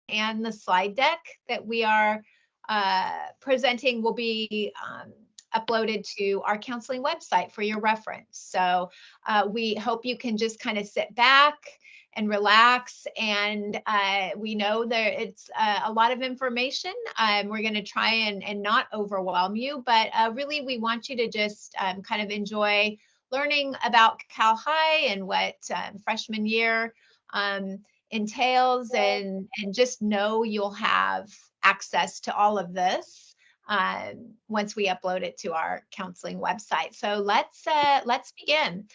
and the slide deck that we are presenting will be uploaded to our counseling website for your reference. So we hope you can just kind of sit back and relax. And we know that it's a lot of information. We're going to try and not overwhelm you, but really we want you to just kind of enjoy learning about Cal High and what freshman year entails, and just know you'll have access to all of this once we upload it to our counseling website. So let's begin.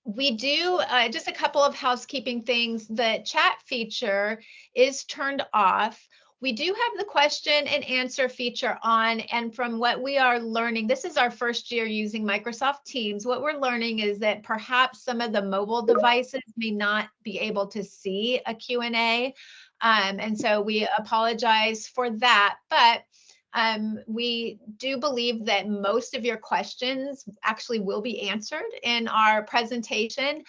We do just a couple of housekeeping things. The chat feature is turned off. We do have the question and answer feature on, and from what we are learning, this is our first year using Microsoft Teams. What we're learning is that perhaps some of the mobile devices may not be able to see a Q&A. And so we apologize for that, but we do believe that most of your questions actually will be answered in our presentation.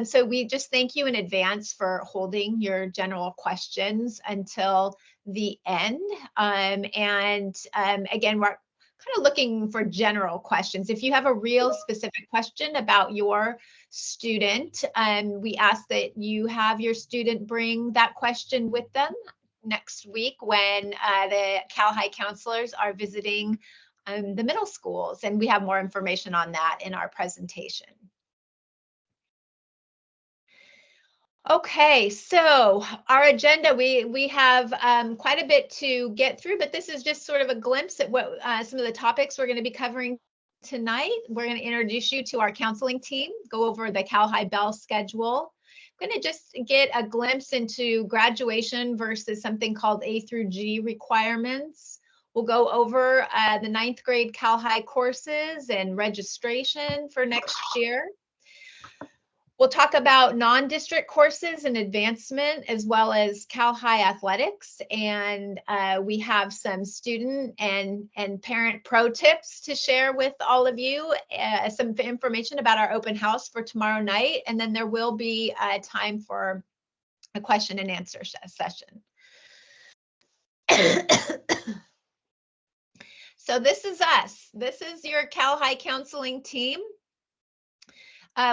So we just thank you in advance for holding your general questions until the end. Again, we're kind of looking for general questions. If you have a real specific question about your student, we ask that you have your student bring that question with them next week when the Cal High counselors are visiting the middle schools, and we have more information on that in our presentation. Okay, so our agenda, we have quite a bit to get through, but this is just sort of a glimpse at what some of the topics we're going to be covering tonight. We're going to introduce you to our counseling team, go over the Cal High Bell schedule. I'm going to just get a glimpse into graduation versus something called A through G requirements. We'll go over the 9th grade Cal High courses and registration for next year. We'll talk about non-district courses and advancement, as well as Cal High athletics. And we have some student and parent pro tips to share with all of you, some information about our open house for tomorrow night. And then there will be time for a question and answer session. So this is us. This is your Cal High counseling team.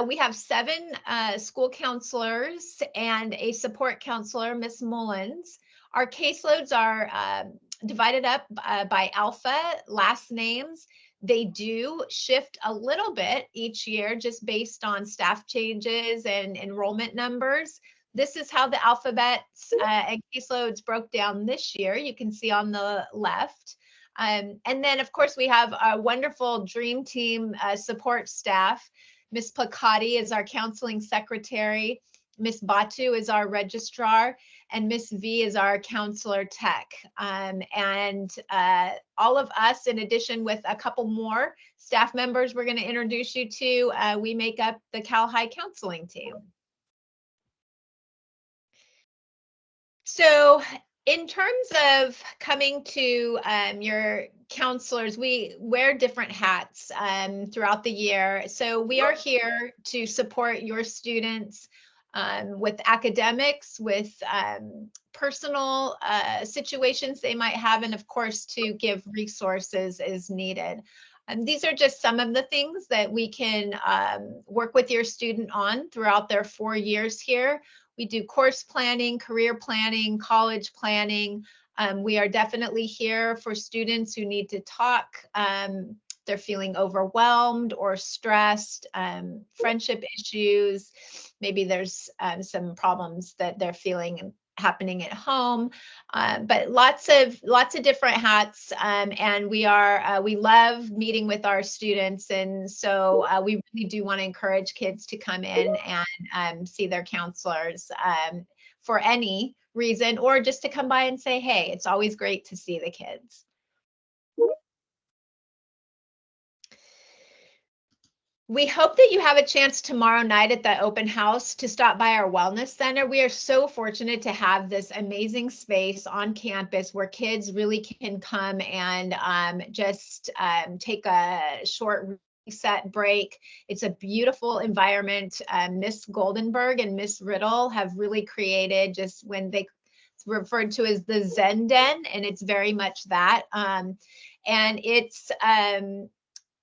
We have 7 school counselors and a support counselor, Miss Mullins. Our caseloads are divided up by alpha last names. They do shift a little bit each year just based on staff changes and enrollment numbers. This is how the alphabets and caseloads broke down this year. You can see on the left. And then, of course, we have a wonderful dream team support staff. Miss Placati is our counseling secretary. Miss Batu is our registrar, and Miss V is our counselor tech. And all of us, in addition with a couple more staff members we're going to introduce you to, we make up the Cal High counseling team. So in terms of coming to your counselors, we wear different hats throughout the year. So we are here to support your students with academics, with personal situations they might have, and of course to give resources as needed. These are just some of the things that we can work with your student on throughout their 4 years here. We do course planning, career planning, college planning. We are definitely here for students who need to talk. They're feeling overwhelmed or stressed, friendship issues. Maybe there's some problems that they're feeling happening at home, but lots of different hats, and we love meeting with our students, and so we really do want to encourage kids to come in and see their counselors for any reason, or just to come by and say, hey, it's always great to see the kids. We hope that you have a chance tomorrow night at the open house to stop by our wellness center. We are so fortunate to have this amazing space on campus where kids really can come and just take a short reset break. It's a beautiful environment. Miss Goldenberg and Miss Riddle have really created, just when they referred to as the Zen Den, and it's very much that. And it's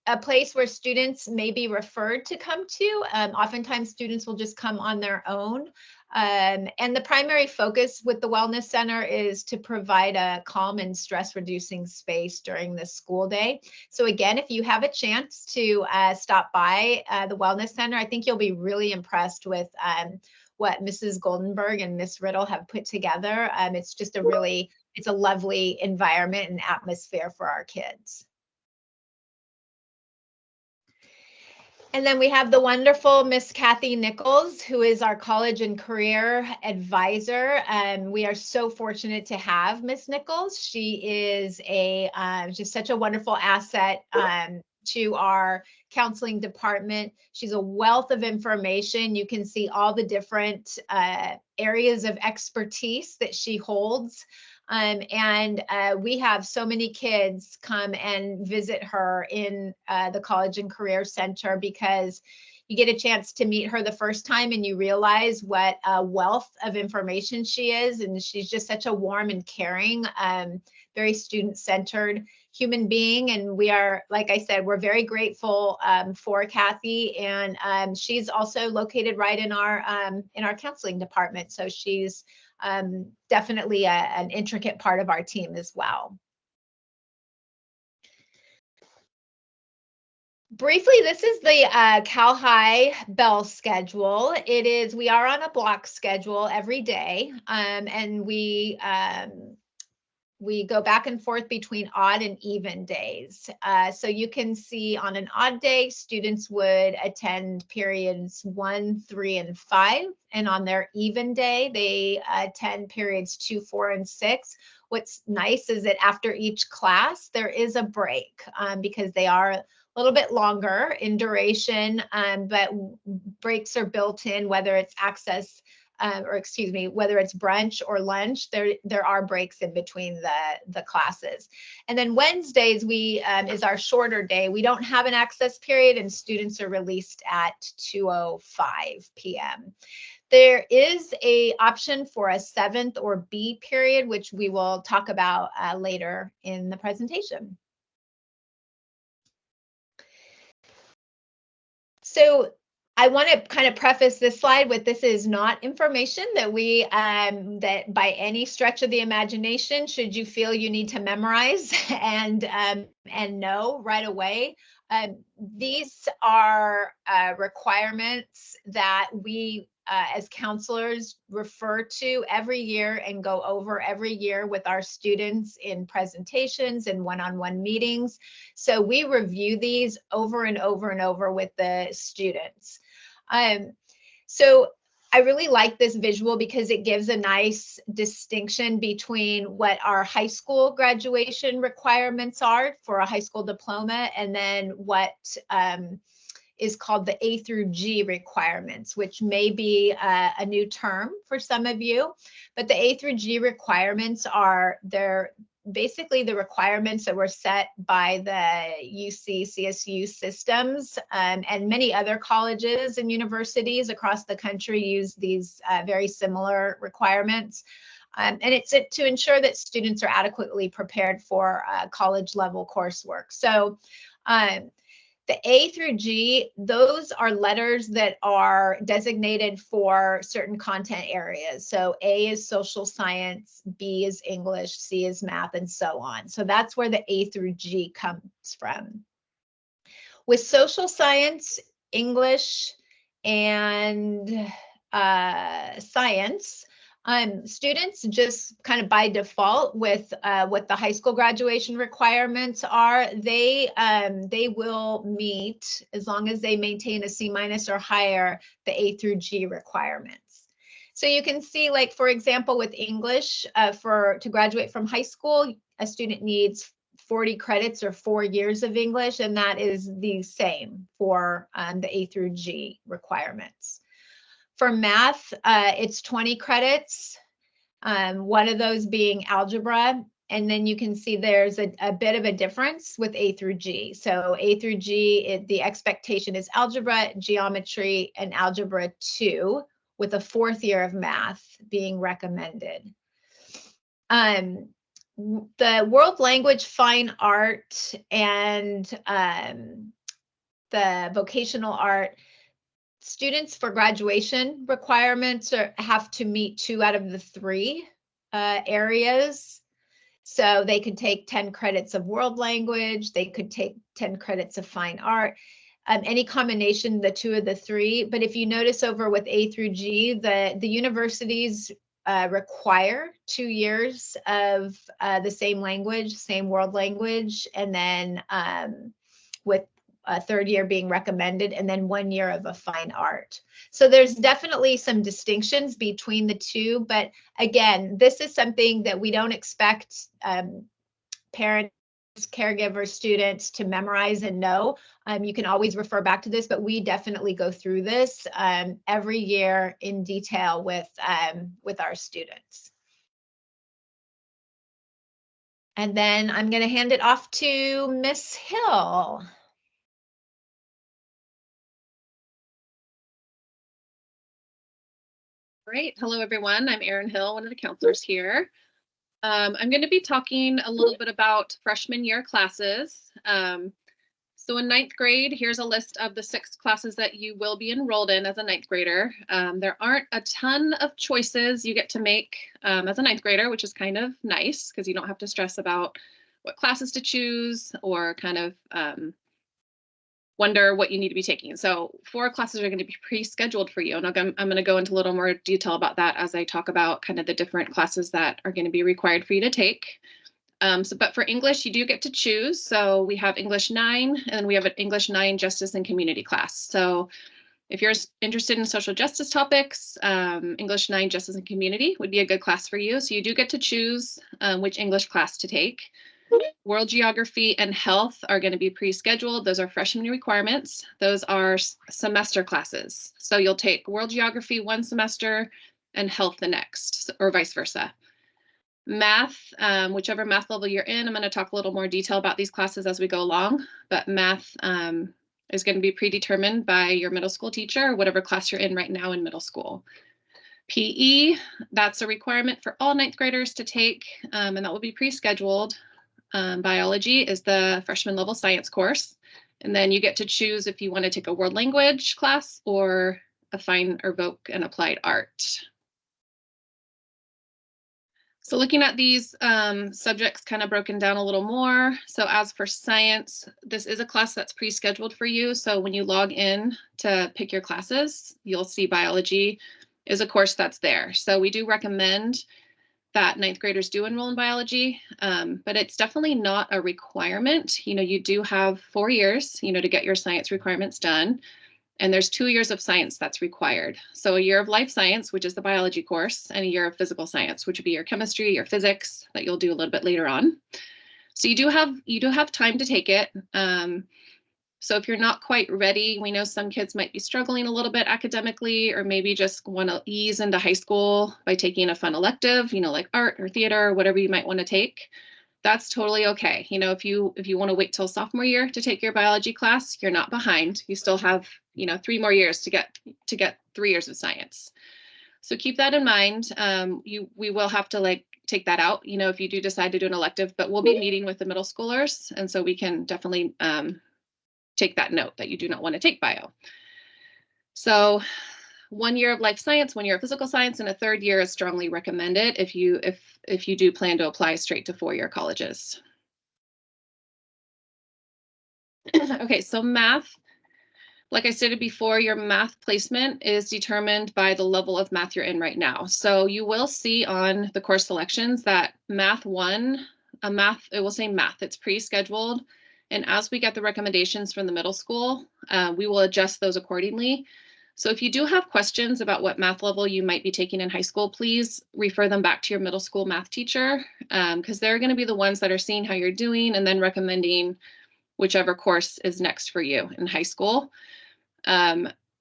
a place where students may be referred to come to. Oftentimes students will just come on their own. And the primary focus with the Wellness Center is to provide a calm and stress reducing space during the school day. So again, if you have a chance to stop by the Wellness Center, I think you'll be really impressed with what Mrs. Goldenberg and Miss Riddle have put together. It's just it's a lovely environment and atmosphere for our kids. And then we have the wonderful Miss Kathy Nichols, who is our college and career advisor. We are so fortunate to have Miss Nichols. She is just such a wonderful asset to our counseling department. She's a wealth of information. You can see all the different areas of expertise that she holds. We have so many kids come and visit her in the College and Career Center because you get a chance to meet her the first time and you realize what a wealth of information she is. And she's just such a warm and caring, very student-centered human being. And we are, like I said, we're very grateful for Kathy. And she's also located right in our counseling department. So she's definitely an intricate part of our team as well. Briefly, this is the Cal High bell schedule. We are on a block schedule every day, and we go back and forth between odd and even days. So you can see on an odd day, students would attend periods 1, 3, and 5. And on their even day, they attend periods 2, 4, and 6. What's nice is that after each class, there is a break because they are a little bit longer in duration, but breaks are built in, whether it's whether it's brunch or lunch, there are breaks in between the classes. And then Wednesdays is our shorter day. We don't have an access period and students are released at 2:05 p.m. There is a option for a 7th or B period, which we will talk about later in the presentation. So I want to kind of preface this slide with this is not information that that by any stretch of the imagination should you feel you need to memorize and know right away. These are requirements that we as counselors refer to every year and go over every year with our students in presentations and one-on-one meetings. So we review these over and over and over with the students. So I really like this visual because it gives a nice distinction between what our high school graduation requirements are for a high school diploma and then what is called the A through G requirements, which may be a new term for some of you, but the A through G requirements they're basically the requirements that were set by the UC CSU systems, and many other colleges and universities across the country use these very similar requirements. And it's to ensure that students are adequately prepared for college level coursework. So the A through G, those are letters that are designated for certain content areas. So A is social science, B is English, C is math, and so on. So that's where the A through G comes from. With social science, English, and science, students just kind of by default with what the high school graduation requirements are, they will meet, as long as they maintain a C- or higher, the A through G requirements. So you can see, like, for example, with English, to graduate from high school, a student needs 40 credits or 4 years of English, and that is the same for the A through G requirements. For math, it's 20 credits, one of those being algebra. And then you can see there's a bit of a difference with A through G. So A through G, the expectation is algebra, geometry, and algebra 2, with a 4th year of math being recommended. The world language, fine art, and the vocational art, students for graduation requirements have to meet 2 out of the 3 areas. So they could take 10 credits of world language, they could take 10 credits of fine art, any combination, the 2 of the 3. But if you notice over with A through G, the universities require 2 years of the same language, same world language, and then with a 3rd year being recommended, and then 1 year of a fine art. So there's definitely some distinctions between the 2, but again, this is something that we don't expect parents, caregivers, students to memorize and know. You can always refer back to this, but we definitely go through this every year in detail with our students. And then I'm going to hand it off to Miss Hill. Great. Hello, everyone. I'm Erin Hill, one of the counselors here. I'm going to be talking a little bit about freshman year classes. So in 9th grade, here's a list of the 6 classes that you will be enrolled in as a 9th grader. There aren't a ton of choices you get to make as a 9th grader, which is kind of nice because you don't have to stress about what classes to choose or kind of wonder what you need to be taking. So 4 classes are going to be pre-scheduled for you. And I'm going to go into a little more detail about that as I talk about kind of the different classes that are going to be required for you to take. But for English, you do get to choose. So we have English 9, and then we have an English 9 Justice and Community class. So if you're interested in social justice topics, English 9 Justice and Community would be a good class for you. So you do get to choose which English class to take. World Geography and Health are going to be pre-scheduled. Those are freshman requirements. Those are semester classes. So you'll take World Geography one semester and Health the next, or vice versa. Math, whichever math level you're in, I'm going to talk a little more detail about these classes as we go along, but math is going to be predetermined by your middle school teacher or whatever class you're in right now in middle school. PE, that's a requirement for all 9th graders to take, and that will be pre-scheduled. Biology is the freshman level science course. And then you get to choose if you want to take a world language class or a fine or voc and applied art. So looking at these subjects kind of broken down a little more. So as for science, this is a class that's pre-scheduled for you. So when you log in to pick your classes, you'll see biology is a course that's there. So we do recommend that 9th graders do enroll in biology, but it's definitely not a requirement. You know, you do have 4 years, you know, to get your science requirements done. And there's 2 years of science that's required. So a year of life science, which is the biology course, and a year of physical science, which would be your chemistry, your physics that you'll do a little bit later on. So you do have time to take it. So if you're not quite ready, we know some kids might be struggling a little bit academically, or maybe just want to ease into high school by taking a fun elective, you know, like art or theater or whatever you might want to take. That's totally okay. You know, if you want to wait till sophomore year to take your biology class, you're not behind. You still have, you know, 3 more years to get 3 years of science. So keep that in mind. We will have to take that out, you know, if you do decide to do an elective, but we'll be meeting with the middle schoolers, and so we can definitely take that note that you do not want to take bio. So 1 year of life science, 1 year of physical science, and a 3rd year is strongly recommended if you do plan to apply straight to 4-year colleges. Okay, so math, like I stated before, your math placement is determined by the level of math you're in right now. So you will see on the course selections that math 1, it will say math, it's pre-scheduled. And as we get the recommendations from the middle school, we will adjust those accordingly. So if you do have questions about what math level you might be taking in high school, please refer them back to your middle school math teacher, because they're going to be the ones that are seeing how you're doing and then recommending whichever course is next for you in high school.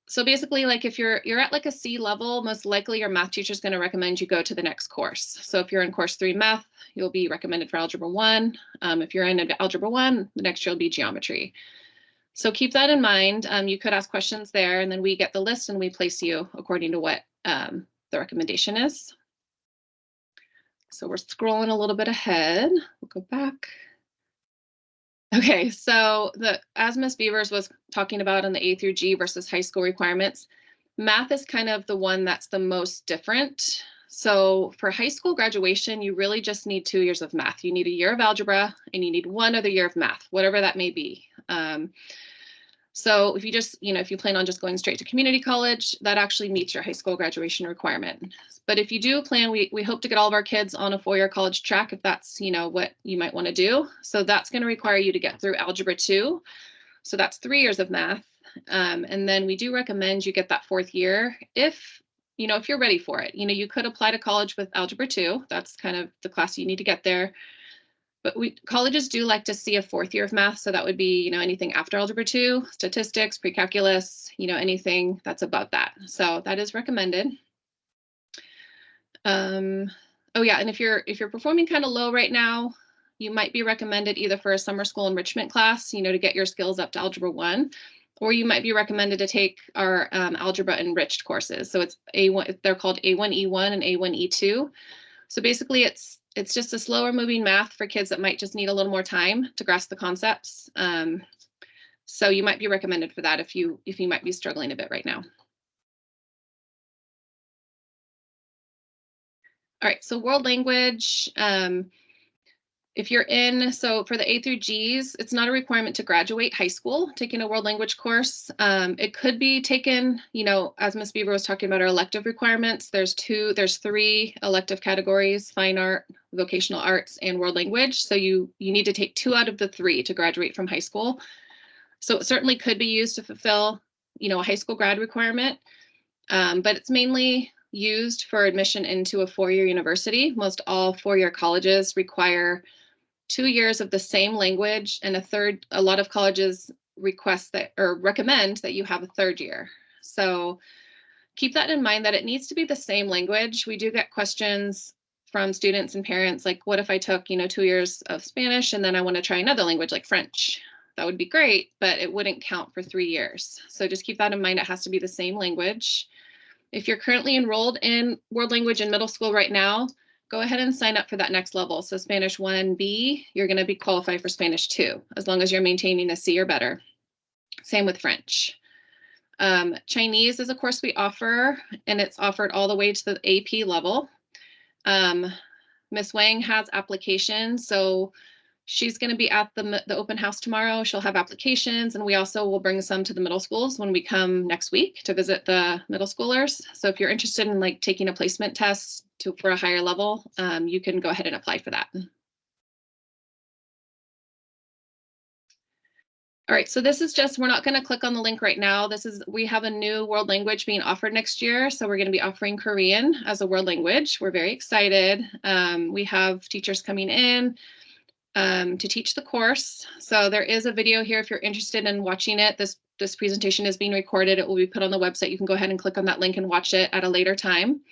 So basically, like if you're at like a C level, most likely your math teacher is going to recommend you go to the next course. So if you're in course 3 math, you'll be recommended for algebra 1. If you're in algebra 1, the next year will be geometry. So keep that in mind. You could ask questions there, and then we get the list and we place you according to what the recommendation is. So we're scrolling a little bit ahead. We'll go back. Okay, so as Ms. Beavers was talking about in the A through G versus high school requirements, math is kind of the one that's the most different. So for high school graduation, you really just need 2 years of math. You need a year of algebra and you need 1 other year of math, whatever that may be. So if you just, if you plan on just going straight to community college, that actually meets your high school graduation requirement. But if you do plan, we hope to get all of our kids on a 4-year college track if that's, what you might want to do. So that's going to require you to get through Algebra 2. So that's 3 years of math. And then we do recommend you get that 4th year if you're ready for it. You could apply to college with Algebra 2. That's kind of the class you need to get there. But colleges do like to see a 4th year of math. So that would be, anything after Algebra 2, statistics, pre-calculus, anything that's above that. So that is recommended. Oh yeah, and if you're performing kind of low right now, you might be recommended either for a summer school enrichment class, to get your skills up to Algebra 1, or you might be recommended to take our algebra enriched courses. So it's A1, they're called A1E1 and A1E2. So basically it's just a slower moving math for kids that might just need a little more time to grasp the concepts. So you might be recommended for that if you might be struggling a bit right now. All right, so world language. If you're so for the A through Gs, it's not a requirement to graduate high school taking a world language course. It could be taken, as Ms. Beaver was talking about our elective requirements, there's 3 elective categories: fine art, vocational arts, and world language. So you need to take 2 out of the 3 to graduate from high school. So it certainly could be used to fulfill, a high school grad requirement, but it's mainly used for admission into a 4-year university. Most all 4-year colleges require 2 years of the same language, and a lot of colleges request that or recommend that you have a 3rd year. So keep that in mind, that it needs to be the same language. We do get questions from students and parents like, what if I took 2 years of Spanish and then I want to try another language like French? That would be great, but it wouldn't count for 3 years. So just keep that in mind. It has to be the same language. If you're currently enrolled in world language in middle school right now, go ahead and sign up for that next level. So Spanish 1B, you're going to be qualified for Spanish 2, as long as you're maintaining a C or better. Same with French. Chinese is a course we offer, and it's offered all the way to the AP level. Ms. Wang has applications, so she's going to be at the open house tomorrow. She'll have applications, and we also will bring some to the middle schools when we come next week to visit the middle schoolers. So if you're interested in taking a placement test for a higher level, you can go ahead and apply for that. All right, so this is we're not going to click on the link right now. We have a new world language being offered next year. So we're going to be offering Korean as a world language. We're very excited. We have teachers coming in to teach the course. So there is a video here if you're interested in watching it. This presentation is being recorded. It will be put on the website. You can go ahead and click on that link and watch it at a later time.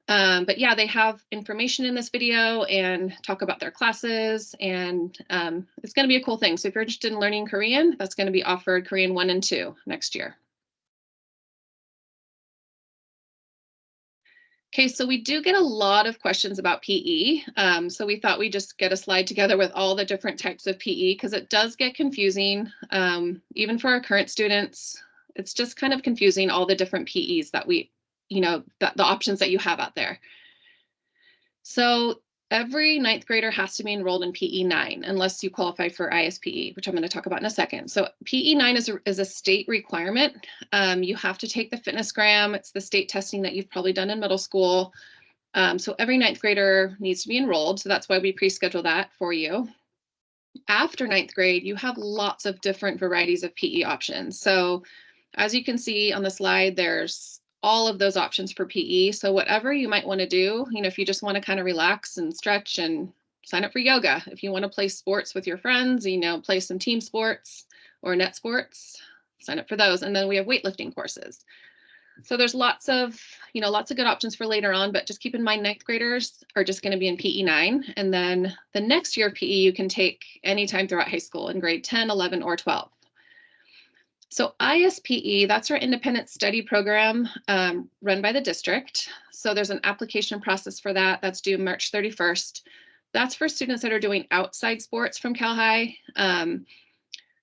But yeah, they have information in this video and talk about their classes, and it's going to be a cool thing. So if you're interested in learning Korean, that's going to be offered Korean 1 and 2 next year. Okay, so we do get a lot of questions about PE. So we thought we'd just get a slide together with all the different types of PE, because it does get confusing, even for our current students. It's just kind of confusing, all the different PEs that the options that you have out there. So every 9th grader has to be enrolled in PE 9 unless you qualify for ISPE, which I'm going to talk about in a second. So PE 9 is a state requirement. You have to take the fitnessgram. It's the state testing that you've probably done in middle school. So every 9th grader needs to be enrolled. So that's why we pre-schedule that for you. After 9th grade, you have lots of different varieties of PE options. So as you can see on the slide, there's all of those options for PE. So whatever you might want to do, if you just want to kind of relax and stretch, and sign up for yoga. If you want to play sports with your friends, play some team sports or net sports, sign up for those. And then we have weightlifting courses. So there's lots of good options for later on, but just keep in mind 9th graders are just going to be in PE 9. And then the next year of PE you can take anytime throughout high school in grade 10, 11, or 12. So ISPE, that's our independent study program run by the district. So there's an application process for that. That's due March 31st. That's for students that are doing outside sports from Cal High.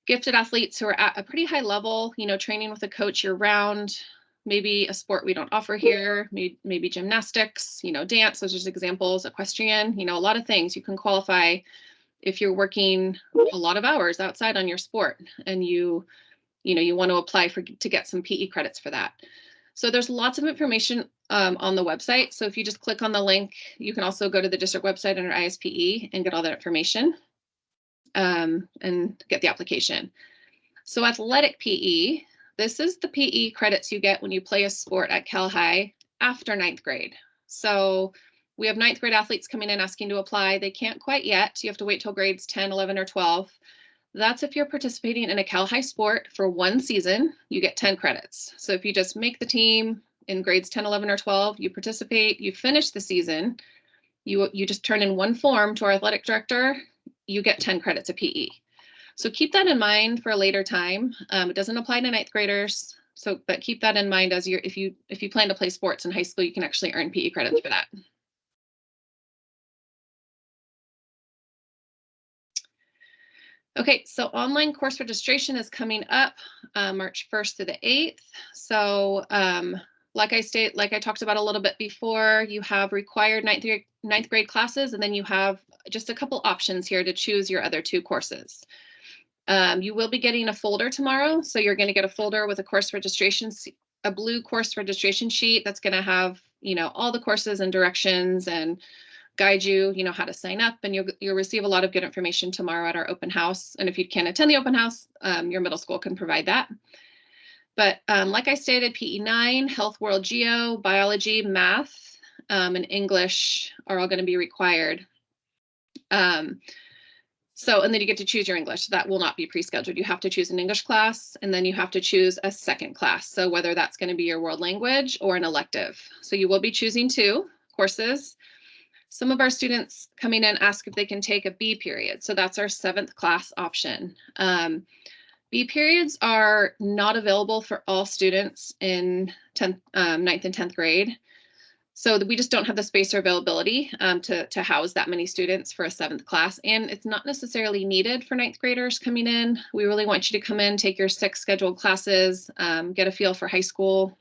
Gifted athletes who are at a pretty high level, training with a coach year round, maybe a sport we don't offer here, maybe gymnastics, dance, those are just examples, equestrian, a lot of things. You can qualify if you're working a lot of hours outside on your sport and you want to apply to get some PE credits for that. So there's lots of information on the website. So if you just click on the link, you can also go to the district website under ISPE and get all that information and get the application. So athletic PE, this is the PE credits you get when you play a sport at Cal High after 9th grade. So we have 9th grade athletes coming in asking to apply. They can't quite yet. You have to wait till grades 10, 11, or 12. That's if you're participating in a Cal High sport for one season, you get 10 credits. So if you just make the team in grades 10, 11, or 12, you participate, you finish the season, you just turn in one form to our athletic director, you get 10 credits of PE. So keep that in mind for a later time. It doesn't apply to 9th graders. But keep that in mind as if you plan to play sports in high school, you can actually earn PE credits for that. Okay, so online course registration is coming up March 1st through the 8th. So like I talked about a little bit before, you have required ninth grade classes, and then you have just a couple options here to choose your other 2 courses. You will be getting a folder tomorrow. So you're going to get a folder with a blue course registration sheet that's going to have, all the courses and directions and guide you, how to sign up, and you'll receive a lot of good information tomorrow at our open house. And if you can't attend the open house, your middle school can provide that. But like I stated, PE 9, Health, World, Geo, Biology, Math, and English are all going to be required. And then you get to choose your English. That will not be pre-scheduled. You have to choose an English class, and then you have to choose a second class. So whether that's going to be your world language or an elective. So you will be choosing 2 courses. Some of our students coming in ask if they can take a B period. So that's our 7th class option. B periods are not available for all students in 9th and 10th grade. So we just don't have the space or availability to house that many students for a 7th class. And it's not necessarily needed for 9th graders coming in. We really want you to come in, take your 6 scheduled classes, get a feel for high school,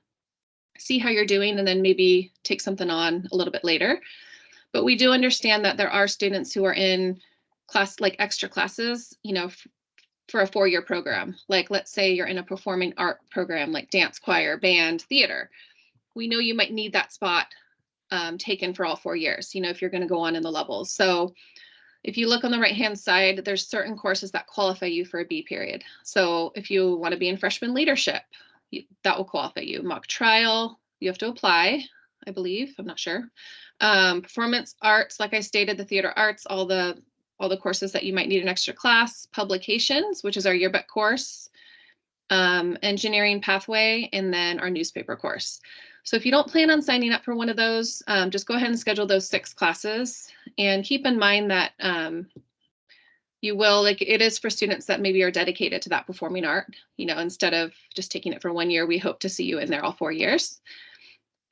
see how you're doing, and then maybe take something on a little bit later. But we do understand that there are students who are in extra classes, for a 4-year program. Like, let's say you're in a performing art program, like dance, choir, band, theater. We know you might need that spot taken for all 4 years, if you're going to go on in the levels. So if you look on the right-hand side, there's certain courses that qualify you for a B period. So if you want to be in freshman leadership, that will qualify you. Mock trial, you have to apply, I believe, I'm not sure. Performance arts, like I stated, the theater arts, all the courses that you might need an extra class, publications, which is our yearbook course, engineering pathway, and then our newspaper course. So if you don't plan on signing up for one of those, just go ahead and schedule those 6 classes, and keep in mind that you will, it is for students that maybe are dedicated to that performing art, instead of just taking it for 1 year, we hope to see you in there all 4 years.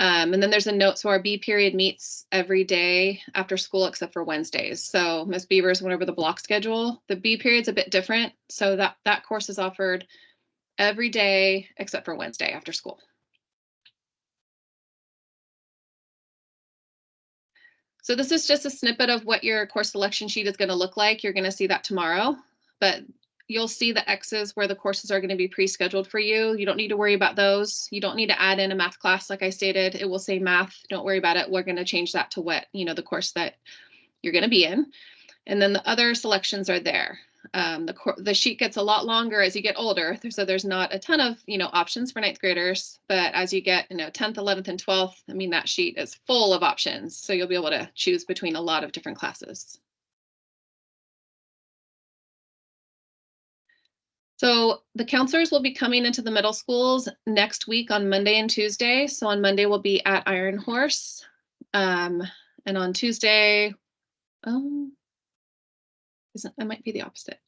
And then there's a note. So our B period meets every day after school except for Wednesdays. So Ms. Beavers went over the block schedule. The B period's a bit different. So that course is offered every day except for Wednesday after school. So this is just a snippet of what your course selection sheet is going to look like. You're going to see that tomorrow, but you'll see the X's where the courses are going to be pre-scheduled for you. You don't need to worry about those. You don't need to add in a math class. Like I stated, it will say math. Don't worry about it. We're going to change that to what, the course that you're going to be in. And then the other selections are there. The sheet gets a lot longer as you get older. So there's not a ton of, options for 9th graders, but as you get, 10th, 11th, and 12th, that sheet is full of options. So you'll be able to choose between a lot of different classes. So the counselors will be coming into the middle schools next week on Monday and Tuesday. So on Monday we'll be at Iron Horse. And on Tuesday, it might be the opposite.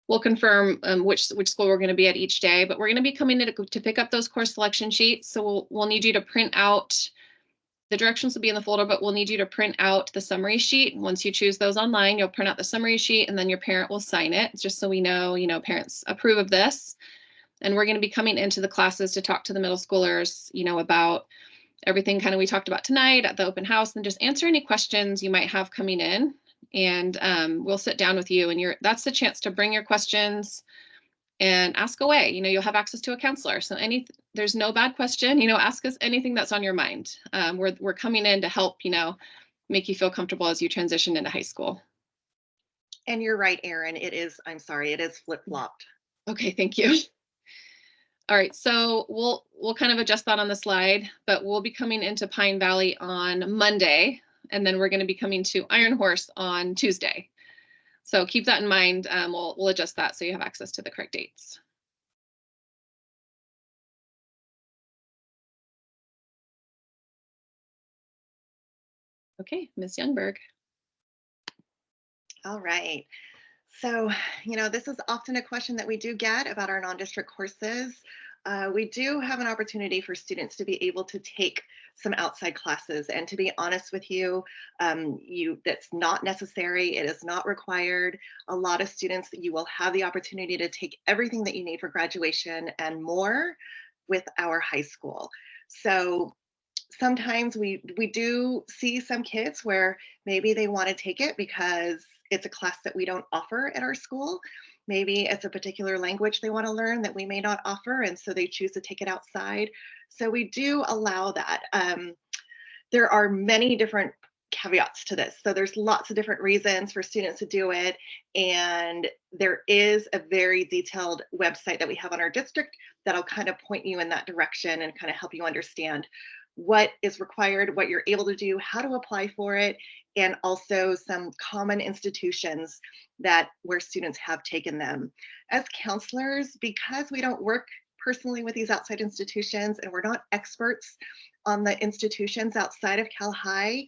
we'll confirm which school we're going to be at each day, but we're going to be coming in to pick up those course selection sheets. So we'll need you to print out, the directions will be in the folder, but we'll need you to print out the summary sheet. Once you choose those online, you'll print out the summary sheet and then your parent will sign it, just so we know, parents approve of this. And we're going to be coming into the classes to talk to the middle schoolers, about everything kind of we talked about tonight at the open house, and just answer any questions you might have coming in. And we'll sit down with you, and that's the chance to bring your questions and ask away. You'll have access to a counselor. So there's no bad question, ask us anything that's on your mind. We're coming in to help, make you feel comfortable as you transition into high school. And you're right, Erin, it is flip-flopped. Okay, thank you. All right, so we'll kind of adjust that on the slide, but we'll be coming into Pine Valley on Monday, and then we're going to be coming to Iron Horse on Tuesday. So keep that in mind. We'll adjust that so you have access to the correct dates. Okay, Ms. Youngberg. All right. So, this is often a question that we do get about our non-district courses. We do have an opportunity for students to be able to take some outside classes, and to be honest with you, that's not necessary. It is not required. A lot of students, you will have the opportunity to take everything that you need for graduation and more with our high school. So sometimes we do see some kids where maybe they want to take it because it's a class that we don't offer at our school. Maybe it's a particular language they want to learn that we may not offer, and so they choose to take it outside. So we do allow that. There are many different caveats to this. So there's lots of different reasons for students to do it. And there is a very detailed website that we have on our district that'll kind of point you in that direction and kind of help you understand what is required, what you're able to do, how to apply for it, and also some common institutions where students have taken them. As counselors, because we don't work personally with these outside institutions and we're not experts on the institutions outside of Cal High,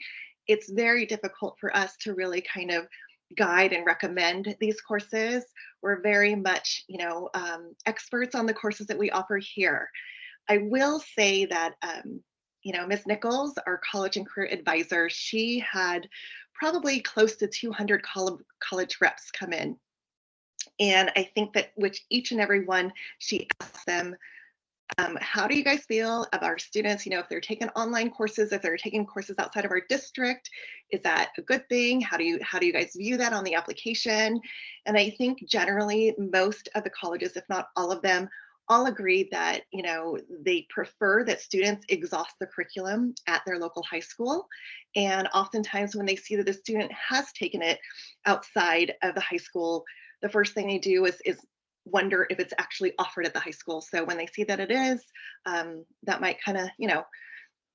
it's very difficult for us to really kind of guide and recommend these courses. We're very much, experts on the courses that we offer here. I will say that, Ms. Nichols, our college and career advisor, she had probably close to 200 college reps come in. And I think that with each and every one, she asked them, how do you guys feel about our students? If they're taking online courses, if they're taking courses outside of our district, is that a good thing? How do you guys view that on the application? And I think generally most of the colleges, if not all of them, all agree that they prefer that students exhaust the curriculum at their local high school. And oftentimes when they see that the student has taken it outside of the high school, the first thing they do is wonder if it's actually offered at the high school. So when they see that it is, that might kind of,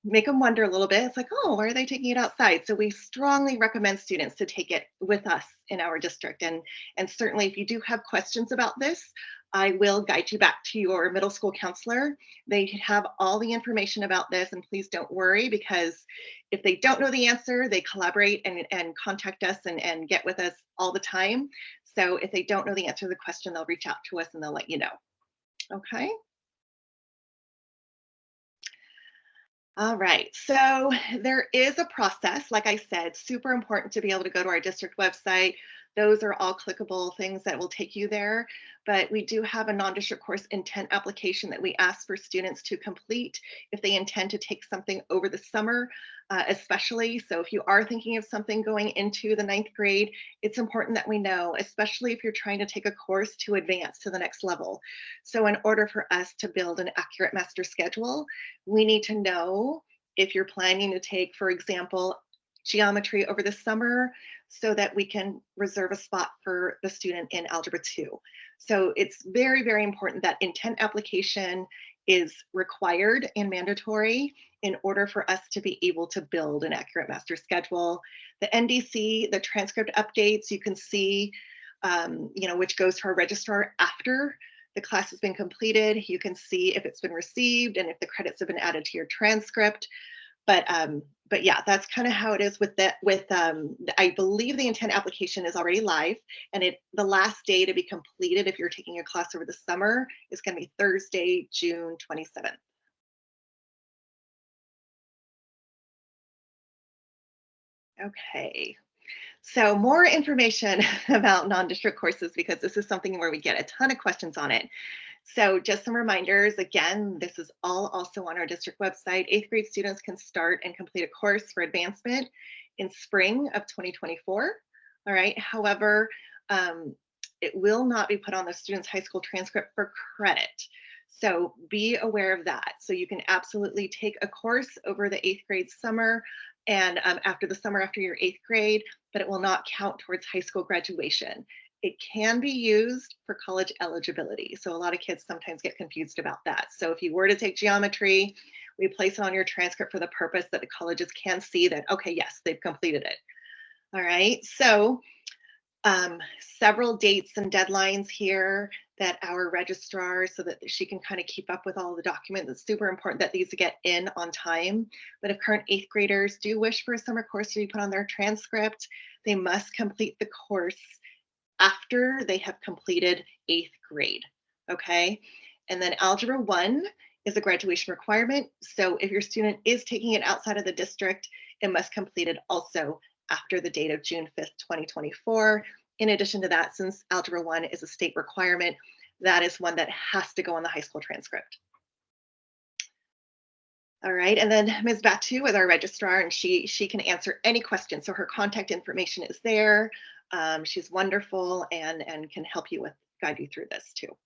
make them wonder a little bit. It's like, oh, why are they taking it outside? So we strongly recommend students to take it with us in our district. And certainly if you do have questions about this, I will guide you back to your middle school counselor. They have all the information about this, and please don't worry, because if they don't know the answer, they collaborate and contact us and get with us all the time. So if they don't know the answer to the question, they'll reach out to us and they'll let you know. Okay. All right, so there is a process, like I said, super important to be able to go to our district website. Those are all clickable things that will take you there. But we do have a non-district course intent application that we ask for students to complete if they intend to take something over the summer, especially. So if you are thinking of something going into the 9th grade, it's important that we know, especially if you're trying to take a course to advance to the next level. So in order for us to build an accurate master schedule, we need to know if you're planning to take, for example, geometry over the summer, so that we can reserve a spot for the student in Algebra 2. So it's very, very important that intent application is required and mandatory in order for us to be able to build an accurate master schedule. The NDC, the transcript updates, you can see, which goes to our registrar after the class has been completed. You can see if it's been received and if the credits have been added to your transcript. But but yeah, that's kind of how it is with that. I believe the intent application is already live, and the last day to be completed if you're taking a class over the summer is going to be Thursday, June 27th. Okay, so more information about non-district courses, because this is something where we get a ton of questions on it. So just some reminders, again, this is all also on our district website. 8th grade students can start and complete a course for advancement in spring of 2024. All right, however, it will not be put on the student's high school transcript for credit. So be aware of that. So you can absolutely take a course over the 8th grade summer and after the summer after your 8th grade, but it will not count towards high school graduation. It can be used for college eligibility. So a lot of kids sometimes get confused about that. So if you were to take geometry, we place it on your transcript for the purpose that the colleges can see that, okay, yes, they've completed it. All right, so several dates and deadlines here that our registrar, so that she can kind of keep up with all the documents. It's super important that these get in on time. But if current 8th graders do wish for a summer course to be put on their transcript, they must complete the course after they have completed 8th grade, okay? And then Algebra 1 is a graduation requirement. So if your student is taking it outside of the district, it must complete it also after the date of June 5th, 2024. In addition to that, since Algebra 1 is a state requirement, that is one that has to go on the high school transcript. All right, and then Ms. Batu is our registrar, and she can answer any question. So her contact information is there. She's wonderful and can help you guide you through this too.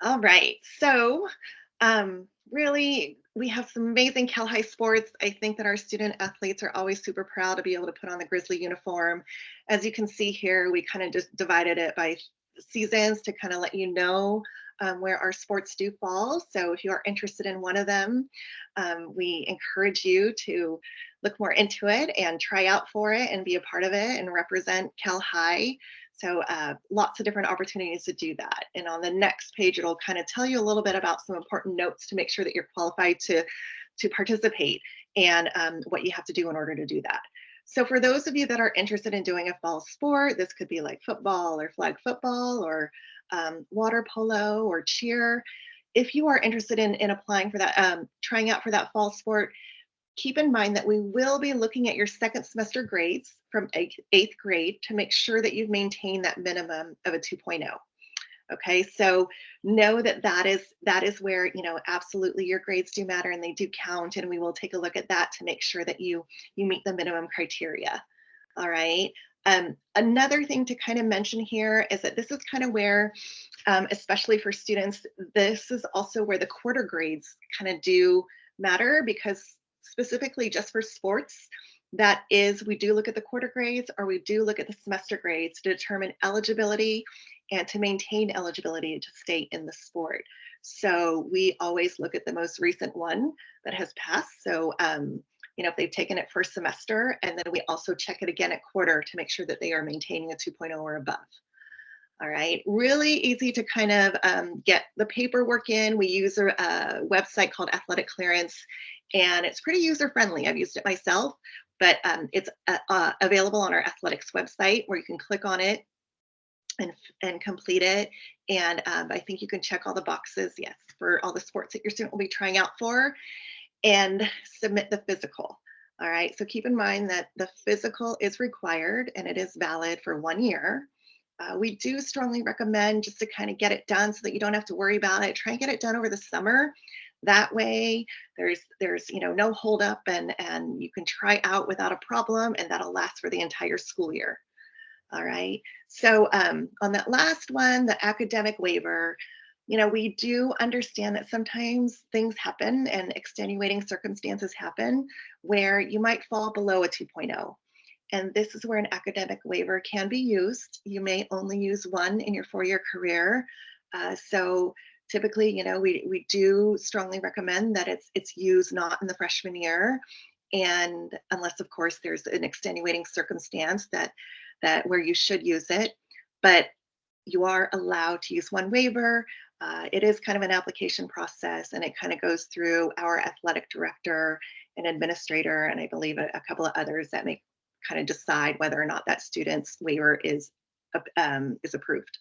All right, so really, we have some amazing Cal High sports. I think that our student athletes are always super proud to be able to put on the Grizzly uniform. As you can see here, we kind of just divided it by seasons to kind of let you know where our sports do fall. So if you are interested in one of them, we encourage you to look more into it and try out for it and be a part of it and represent Cal High. So lots of different opportunities to do that. And on the next page, it'll kind of tell you a little bit about some important notes to make sure that you're qualified to participate and what you have to do in order to do that. So for those of you that are interested in doing a fall sport, this could be like football or flag football or water polo or cheer. If you are interested in applying for that, trying out for that fall sport, keep in mind that we will be looking at your second semester grades from 8th grade to make sure that you've maintained that minimum of a 2.0. Okay, so know that is where, you know, absolutely your grades do matter and they do count, and we will take a look at that to make sure that you meet the minimum criteria. All right. Another thing to kind of mention here is that this is kind of where, especially for students, this is also where the quarter grades kind of do matter, because specifically just for sports, that is, we do look at the quarter grades or we do look at the semester grades to determine eligibility and to maintain eligibility to stay in the sport. So we always look at the most recent one that has passed. So, you know, if they've taken it first semester, and then we also check it again at quarter to make sure that they are maintaining a 2.0 or above. All right, really easy to kind of get the paperwork in. We use a website called Athletic Clearance, and it's pretty user-friendly. I've used it myself, but it's available on our athletics website where you can click on it and complete it. And I think you can check all the boxes, yes, for all the sports that your student will be trying out for, and submit the physical. All right, so keep in mind that the physical is required and it is valid for 1 year. We do strongly recommend just to kind of get it done so that you don't have to worry about it. Try and get it done over the summer. That way there's you know, no holdup, and you can try out without a problem, and that'll last for the entire school year. All right, so on that last one, the academic waiver, you know, we do understand that sometimes things happen and extenuating circumstances happen where you might fall below a 2.0. And this is where an academic waiver can be used. You may only use one in your 4-year career. So typically, you know, we do strongly recommend that it's used not in the freshman year. And unless, of course, there's an extenuating circumstance that where you should use it. But you are allowed to use one waiver. It is kind of an application process, and it kind of goes through our athletic director and administrator, and I believe a couple of others that may kind of decide whether or not that student's waiver is approved.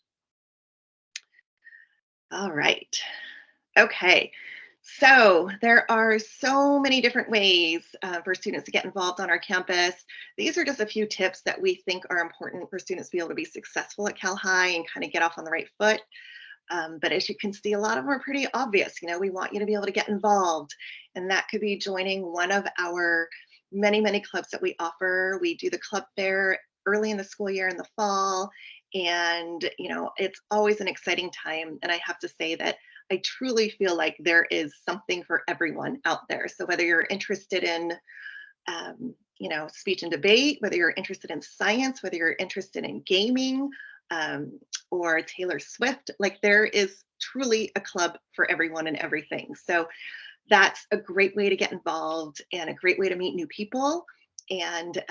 All right. Okay. So there are so many different ways for students to get involved on our campus. These are just a few tips that we think are important for students to be able to be successful at Cal High and kind of get off on the right foot. But as you can see, a lot of them are pretty obvious. You know, we want you to be able to get involved, and that could be joining one of our many, many clubs that we offer. We do the club fair early in the school year in the fall, and you know, it's always an exciting time. And I have to say that I truly feel like there is something for everyone out there. So whether you're interested in you know, speech and debate, whether you're interested in science, whether you're interested in gaming, um, or Taylor Swift, like there is truly a club for everyone and everything. So that's a great way to get involved and a great way to meet new people and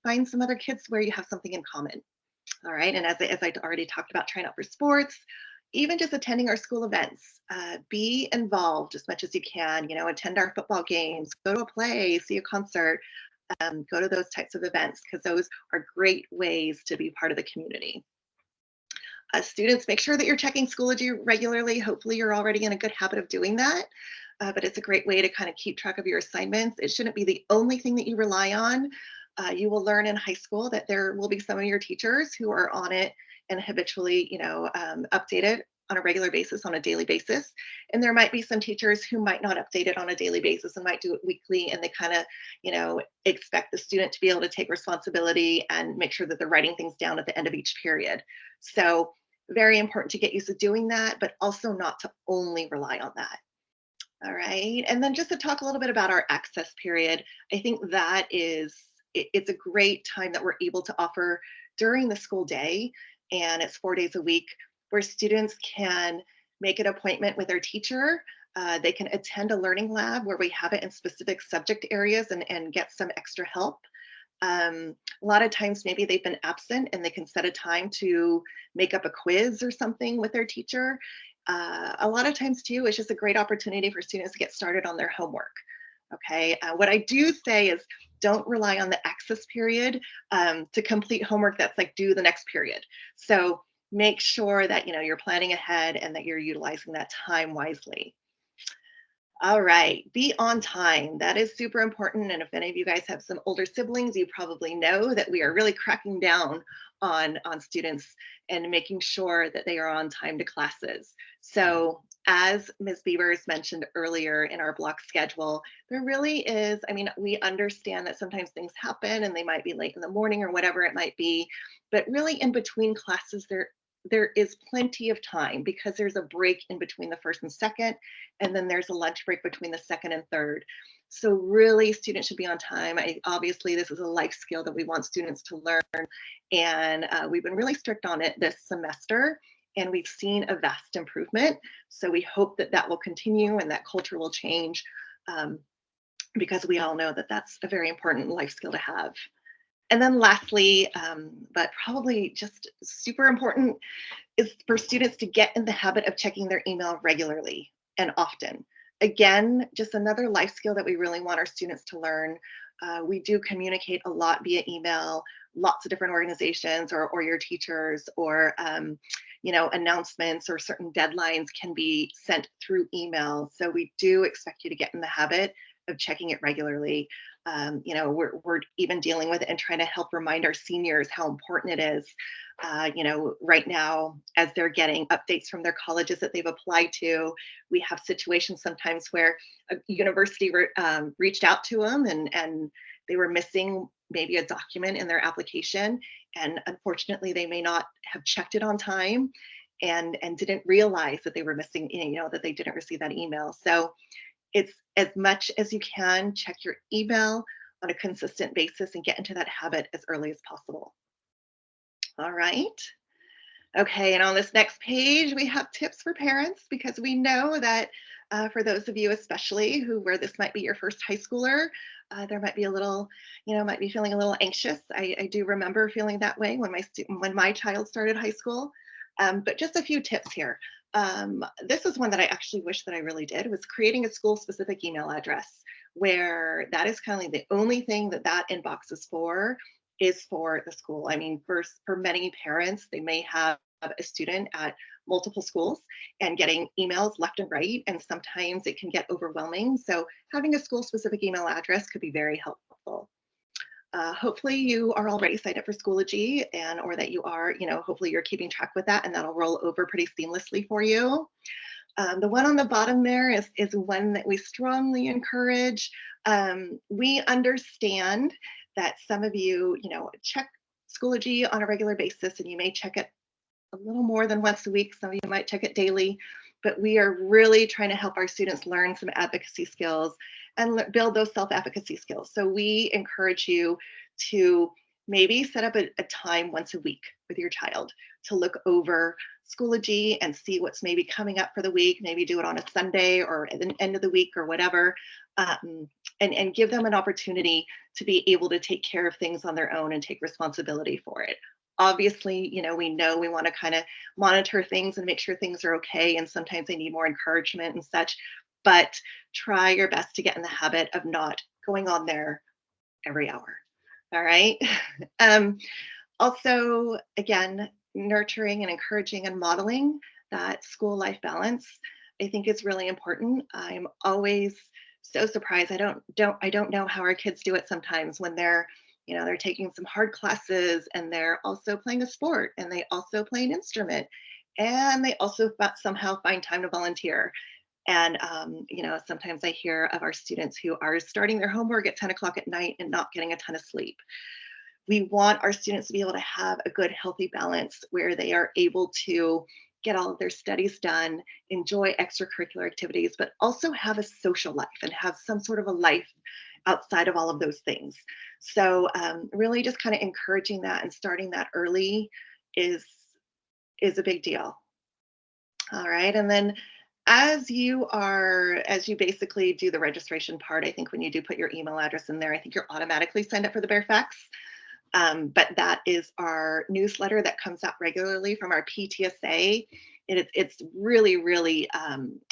find some other kids where you have something in common. All right. And as I already talked about, trying out for sports, even just attending our school events, be involved as much as you can, you know, attend our football games, go to a play, see a concert, go to those types of events because those are great ways to be part of the community. Students, make sure that you're checking Schoology regularly. Hopefully you're already in a good habit of doing that, but it's a great way to kind of keep track of your assignments. It shouldn't be the only thing that you rely on. You will learn in high school that there will be some of your teachers who are on it and habitually, you know, update it on a regular basis, on a daily basis. And there might be some teachers who might not update it on a daily basis and might do it weekly, and they kind of, you know, expect the student to be able to take responsibility and make sure that they're writing things down at the end of each period. So very important to get used to doing that, but also not to only rely on that. All right. And then just to talk a little bit about our access period, I think that it's a great time that we're able to offer during the school day. And it's 4 days a week where students can make an appointment with their teacher. They can attend a learning lab where we have it in specific subject areas and get some extra help. A lot of times maybe they've been absent and they can set a time to make up a quiz or something with their teacher. A lot of times too, it's just a great opportunity for students to get started on their homework. Okay, what I do say is don't rely on the access period to complete homework that's like due the next period. So make sure that, you know, you're planning ahead and that you're utilizing that time wisely. All right, be on time. That is super important. And if any of you guys have some older siblings, you probably know that we are really cracking down on students and making sure that they are on time to classes. So as Ms. Beavers mentioned earlier in our block schedule, there really is, I mean, we understand that sometimes things happen and they might be late in the morning or whatever it might be, but really in between classes, there is plenty of time because there's a break in between the first and second, and then there's a lunch break between the second and third. So really students should be on time. Obviously this is a life skill that we want students to learn, and we've been really strict on it this semester, and we've seen a vast improvement. So we hope that that will continue and that culture will change, because we all know that that's a very important life skill to have. And then lastly, but probably just super important, is for students to get in the habit of checking their email regularly and often. Again, just another life skill that we really want our students to learn. We do communicate a lot via email, lots of different organizations or your teachers, or you know, announcements or certain deadlines can be sent through email. So we do expect you to get in the habit of checking it regularly. You know, we're even dealing with it and trying to help remind our seniors how important it is. You know, right now, as they're getting updates from their colleges that they've applied to, we have situations sometimes where a university reached out to them and they were missing maybe a document in their application. And unfortunately, they may not have checked it on time and didn't realize that they were missing, you know, that they didn't receive that email. So it's as much as you can, check your email on a consistent basis and get into that habit as early as possible. All right. Okay, and on this next page, we have tips for parents, because we know that for those of you especially where this might be your first high schooler, there might be a little, you know, might be feeling a little anxious. I do remember feeling that way when my child started high school. But just a few tips here. This is one that I actually wish that I really did, was creating a school specific email address, where that is kind of like the only thing that that inbox is for the school. I mean, for many parents, they may have a student at multiple schools and getting emails left and right, and sometimes it can get overwhelming. So having a school specific email address could be very helpful. Hopefully you are already signed up for Schoology, and or that you are, hopefully you're keeping track with that, and that'll roll over pretty seamlessly for you. The one on the bottom there is one that we strongly encourage. We understand that some of you, check Schoology on a regular basis, and you may check it a little more than once a week. Some of you might check it daily, but we are really trying to help our students learn some advocacy skills and build those self-advocacy skills. So we encourage you to maybe set up a time once a week with your child to look over Schoology and see what's maybe coming up for the week. Maybe do it on a Sunday or at the end of the week or whatever, and give them an opportunity to be able to take care of things on their own and take responsibility for it. Obviously, we know we want to kind of monitor things and make sure things are okay, and sometimes they need more encouragement and such, but try your best to get in the habit of not going on there every hour. All right. Also, again, nurturing and encouraging and modeling that school life balance, I think, is really important. I'm always so surprised. I don't know how our kids do it sometimes when they're taking some hard classes, and they're also playing a sport, and they also play an instrument, and they also somehow find time to volunteer. And sometimes I hear of our students who are starting their homework at 10 o'clock at night and not getting a ton of sleep. We want our students to be able to have a good, healthy balance where they are able to get all of their studies done, enjoy extracurricular activities, but also have a social life and have some sort of a life outside of all of those things. So really just kind of encouraging that and starting that early is a big deal. All right. And then as you basically do the registration part, I think when you do put your email address in there, I think you're automatically signed up for the Bear Facts. But that is our newsletter that comes out regularly from our PTSA. It's really, really,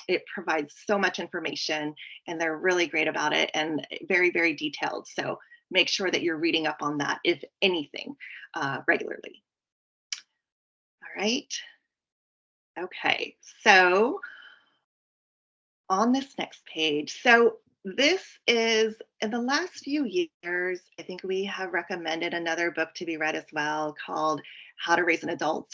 it provides so much information, and they're really great about it and very, very detailed. So make sure that you're reading up on that, if anything, regularly. All right. Okay. So on this next page, so this is, in the last few years, I think we have recommended another book to be read as well, called How to Raise an Adult.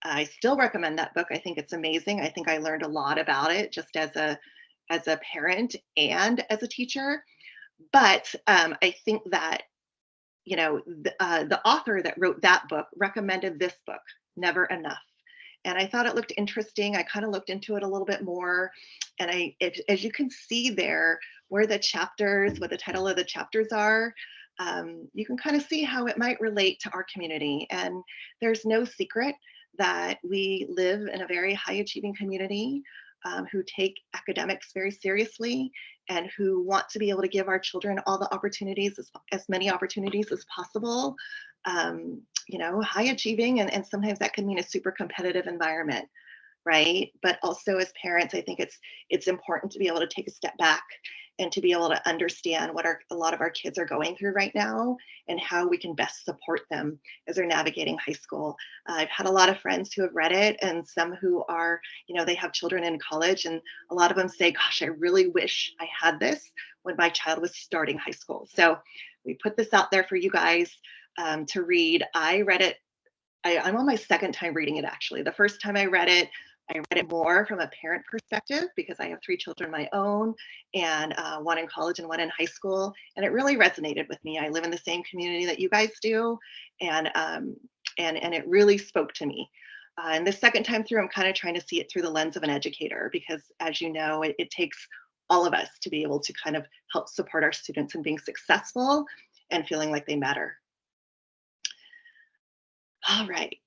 I still recommend that book. I think it's amazing. I think I learned a lot about it just as a parent and as a teacher. But I think that the author that wrote that book recommended this book, Never Enough. And I thought it looked interesting. I kind of looked into it a little bit more. And as you can see there, what the title of the chapters are, you can kind of see how it might relate to our community. And there's no secret that we live in a very high achieving community, who take academics very seriously, and who want to be able to give our children all the opportunities, as many opportunities as possible. High achieving, and sometimes that can mean a super competitive environment, right? But also as parents, I think it's important to be able to take a step back and to be able to understand what a lot of our kids are going through right now, and how we can best support them as they're navigating high school. I've had a lot of friends who have read it, and some who are, they have children in college, and a lot of them say, gosh, I really wish I had this when my child was starting high school. So we put this out there for you guys to read. I read it. I'm on my second time reading it, actually. The first time I read it more from a parent perspective, because I have 3 children of my own, and one in college and one in high school. And it really resonated with me. I live in the same community that you guys do. And it really spoke to me. And the second time through, I'm kind of trying to see it through the lens of an educator, because as you know, it takes all of us to be able to kind of help support our students in being successful and feeling like they matter. All right.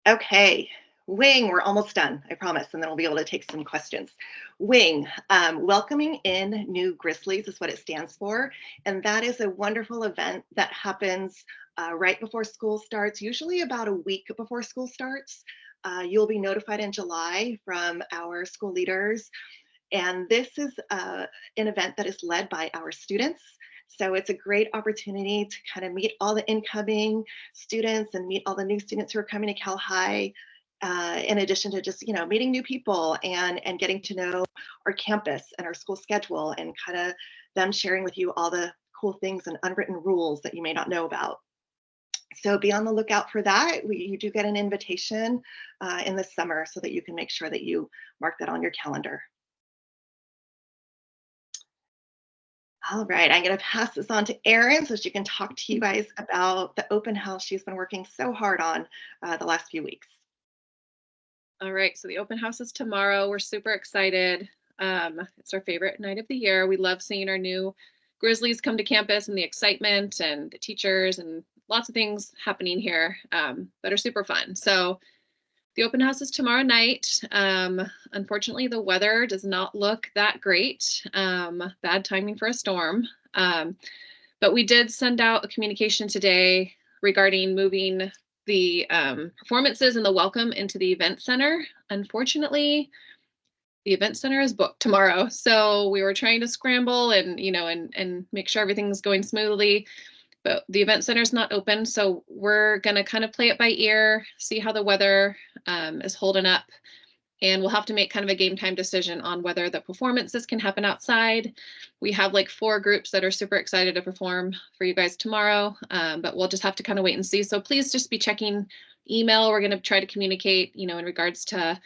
Okay. Wing, we're almost done, I promise, and then we'll be able to take some questions. Wing, welcoming in new Grizzlies is what it stands for. And that is a wonderful event that happens right before school starts, usually about a week before school starts. You'll be notified in July from our school leaders. And this is an event that is led by our students. So it's a great opportunity to kind of meet all the incoming students and meet all the new students who are coming to Cal High, in addition to just, meeting new people and getting to know our campus and our school schedule, and kind of them sharing with you all the cool things and unwritten rules that you may not know about. So be on the lookout for that. You do get an invitation in the summer, so that you can make sure that you mark that on your calendar. All right, I'm going to pass this on to Erin so she can talk to you guys about the open house she's been working so hard on the last few weeks. All right, so the open house is tomorrow. We're super excited. It's our favorite night of the year. We love seeing our new Grizzlies come to campus, and the excitement and the teachers and lots of things happening here that are super fun. So the open house is tomorrow night. Unfortunately, the weather does not look that great. Bad timing for a storm. But we did send out a communication today regarding moving the performances and the welcome into the event center. Unfortunately, the event center is booked tomorrow. So we were trying to scramble and, and make sure everything's going smoothly. But the event center is not open, so we're going to kind of play it by ear, see how the weather is holding up, and we'll have to make kind of a game time decision on whether the performances can happen outside. We have like 4 groups that are super excited to perform for you guys tomorrow, but we'll just have to kind of wait and see. So please just be checking email. We're going to try to communicate, in regards to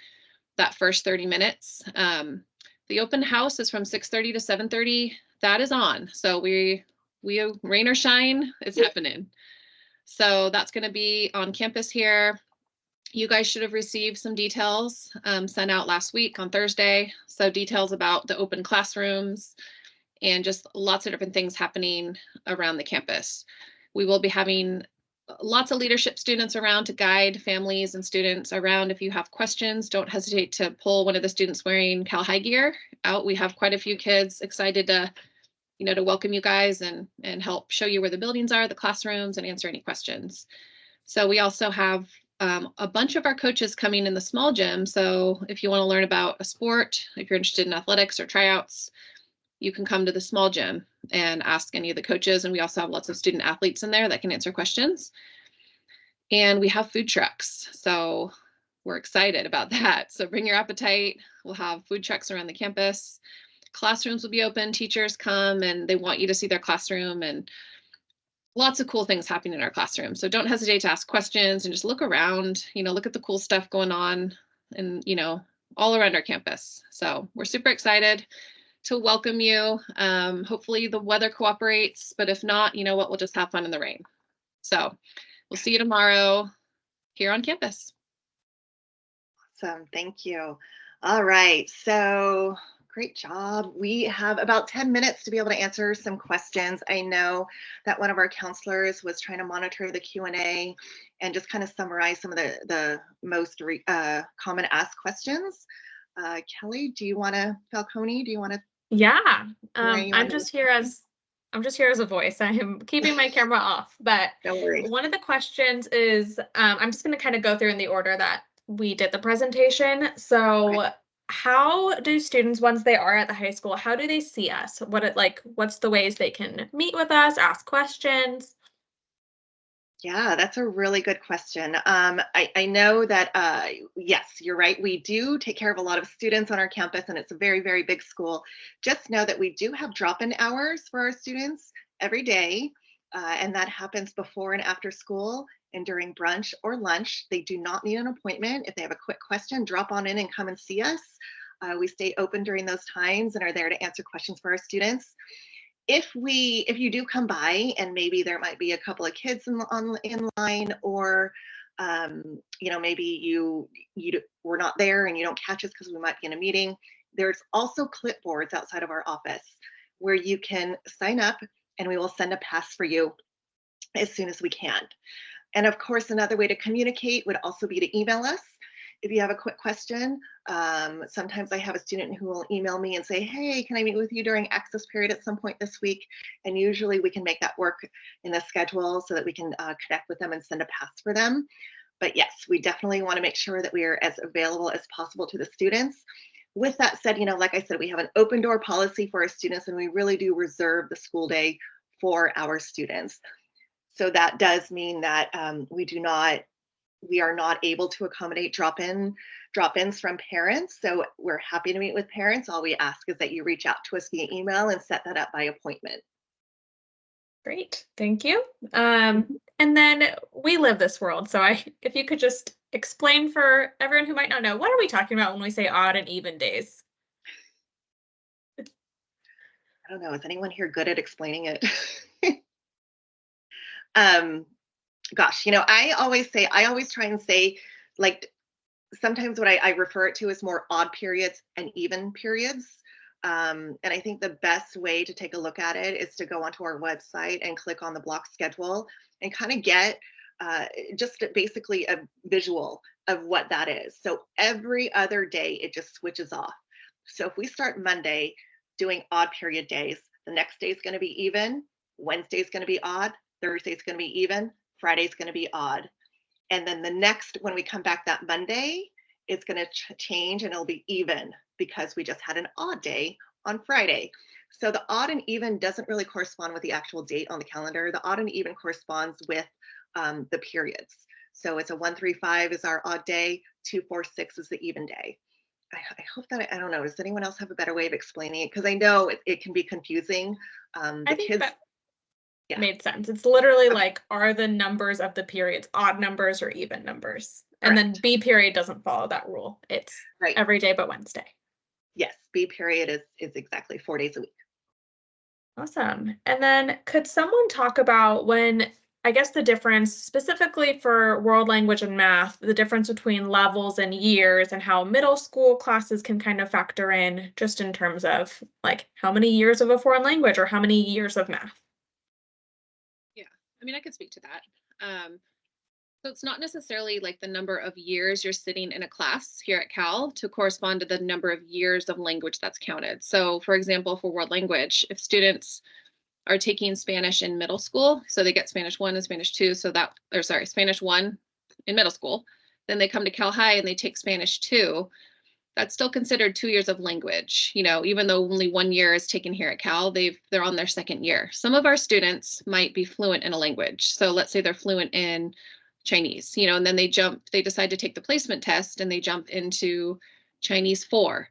that first 30 minutes. The open house is from 6:30 to 7:30. That is on. So we rain or shine, it's happening. So that's going to be on campus here. You guys should have received some details sent out last week on Thursday. So details about the open classrooms and just lots of different things happening around the campus. We will be having lots of leadership students around to guide families and students around. If you have questions, don't hesitate to pull one of the students wearing Cal High gear out. We have quite a few kids excited to to welcome you guys and help show you where the buildings are, the classrooms, and answer any questions. So we also have a bunch of our coaches coming in the small gym. So if you want to learn about a sport, if you're interested in athletics or tryouts, you can come to the small gym and ask any of the coaches. And we also have lots of student athletes in there that can answer questions. And we have food trucks. So we're excited about that. So bring your appetite. We'll have food trucks around the campus. Classrooms will be open, teachers come and they want you to see their classroom, and lots of cool things happening in our classroom. So don't hesitate to ask questions and just look around, look at the cool stuff going on and, all around our campus. So we're super excited to welcome you. Hopefully the weather cooperates, but if not, we'll just have fun in the rain. So we'll see you tomorrow here on campus. Awesome, thank you. All right, so great job. We have about 10 minutes to be able to answer some questions. I know that one of our counselors was trying to monitor the Q&A and just kind of summarize some of the most common asked questions. Kelly, Falcone, do you want to? Yeah, I'm just here as a voice. I am keeping my camera off, but No worries. One of the questions is, I'm just going to kind of go through in the order that we did the presentation. So Okay. How do students, once they are at the high school, how do they see us? What's the ways they can meet with us, ask questions? Yeah, that's a really good question. I know that, yes, you're right. We do take care of a lot of students on our campus, and it's a very, very big school. Just know that we do have drop-in hours for our students every day, and that happens before and after school and during brunch or lunch. They do not need an appointment. If they have a quick question, drop on in and come and see us. We stay open during those times and are there to answer questions for our students. If you do come by and maybe there might be a couple of kids in line, or maybe you were not there and you don't catch us because we might be in a meeting, there's also clipboards outside of our office where you can sign up and we will send a pass for you as soon as we can. And of course, another way to communicate would also be to email us. If you have a quick question, sometimes I have a student who will email me and say, hey, can I meet with you during access period at some point this week? And usually we can make that work in the schedule so that we can connect with them and send a pass for them. But yes, we definitely want to make sure that we are as available as possible to the students. With that said, like I said, we have an open door policy for our students, and we really do reserve the school day for our students. So that does mean that we are not able to accommodate drop-ins from parents. So we're happy to meet with parents. All we ask is that you reach out to us via email and set that up by appointment. Great, thank you. And then we live this world, so if you could just explain for everyone who might not know, what are we talking about when we say odd and even days? I don't know. Is anyone here good at explaining it? Gosh, I always try and say, like, sometimes what I refer it to as more odd periods and even periods. And I think the best way to take a look at it is to go onto our website and click on the block schedule and kind of get just basically a visual of what that is. So every other day, it just switches off. So if we start Monday doing odd period days, the next day is going to be even, Wednesday is going to be odd, Thursday is going to be even, Friday is going to be odd. And then the next, when we come back that Monday, it's going to change and it'll be even because we just had an odd day on Friday. So the odd and even doesn't really correspond with the actual date on the calendar. The odd and even corresponds with the periods. So it's a 1-3-5 is our odd day, 2-4-6 is the even day. I hope that, I don't know, does anyone else have a better way of explaining it? Because I know it can be confusing. I think kids, that yeah. made sense. It's literally like, are the numbers of the periods odd numbers or even numbers? And then Correct. B period doesn't follow that rule. It's Right. every day but Wednesday. Yes, B period is exactly 4 days a week. Awesome. And then could someone talk about when, I guess the difference specifically for world language and math, the difference between levels and years and how middle school classes can kind of factor in just in terms of like how many years of a foreign language or how many years of math? Yeah, I mean, I could speak to that. So it's not necessarily like the number of years you're sitting in a class here at Cal to correspond to the number of years of language that's counted. So for example, for world language, if students are taking Spanish in middle school, so they get Spanish 1 and Spanish 2, Spanish 1 in middle school, then they come to Cal High and they take Spanish 2, that's still considered 2 years of language. Even though only 1 year is taken here at Cal, they're on their second year. Some of our students might be fluent in a language. So let's say they're fluent in Chinese, and then they decide to take the placement test and they jump into Chinese 4.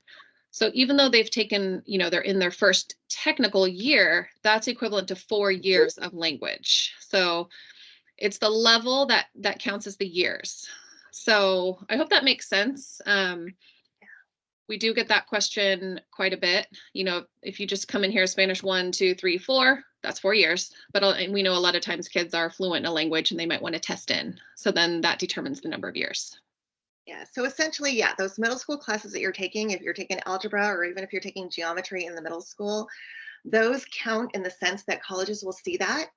So even though they've taken, they're in their first technical year, that's equivalent to 4 years of language. So it's the level that counts as the years. So I hope that makes sense. We do get that question quite a bit. If you just come in here Spanish 1, 2, 3, 4, that's 4 years. But we know a lot of times kids are fluent in a language and they might want to test in. So then that determines the number of years. Yeah, so essentially, yeah, those middle school classes that you're taking, if you're taking algebra or even if you're taking geometry in the middle school, those count in the sense that colleges will see that.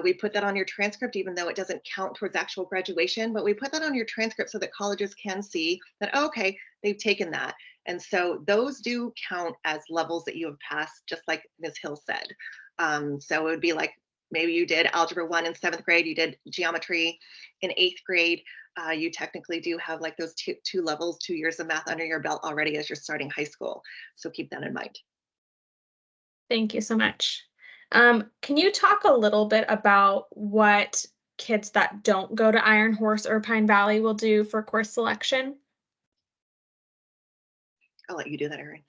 We put that on your transcript, even though it doesn't count towards actual graduation, but we put that on your transcript so that colleges can see that, oh, okay, they've taken that. And so those do count as levels that you have passed, just like Ms. Hill said. So it would be like, maybe you did algebra 1 in 7th grade, you did geometry in 8th grade. You technically do have like those two levels, 2 years of math under your belt already as you're starting high school. So keep that in mind. Thank you so much. Can you talk a little bit about what kids that don't go to Iron Horse or Pine Valley will do for course selection? I'll let you do that, Erin.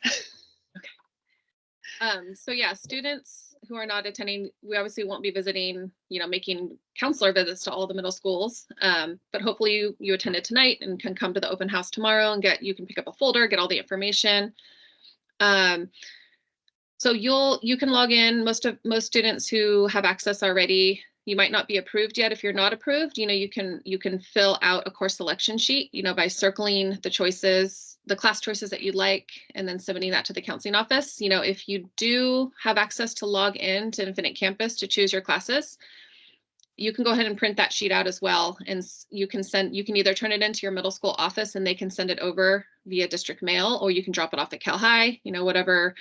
So yeah, students who are not attending, we obviously won't be visiting, making counselor visits to all the middle schools. But hopefully you attended tonight and can come to the open house tomorrow and you can pick up a folder, get all the information. So you can log in. Most students who have access already, you might not be approved yet. If you're not approved, you can fill out a course selection sheet, by circling the choices, the class choices that you'd like, and then submitting that to the counseling office. If you do have access to log in to Infinite Campus to choose your classes, you can go ahead and print that sheet out as well. And you can either turn it into your middle school office and they can send it over via district mail, or you can drop it off at Cal High, whatever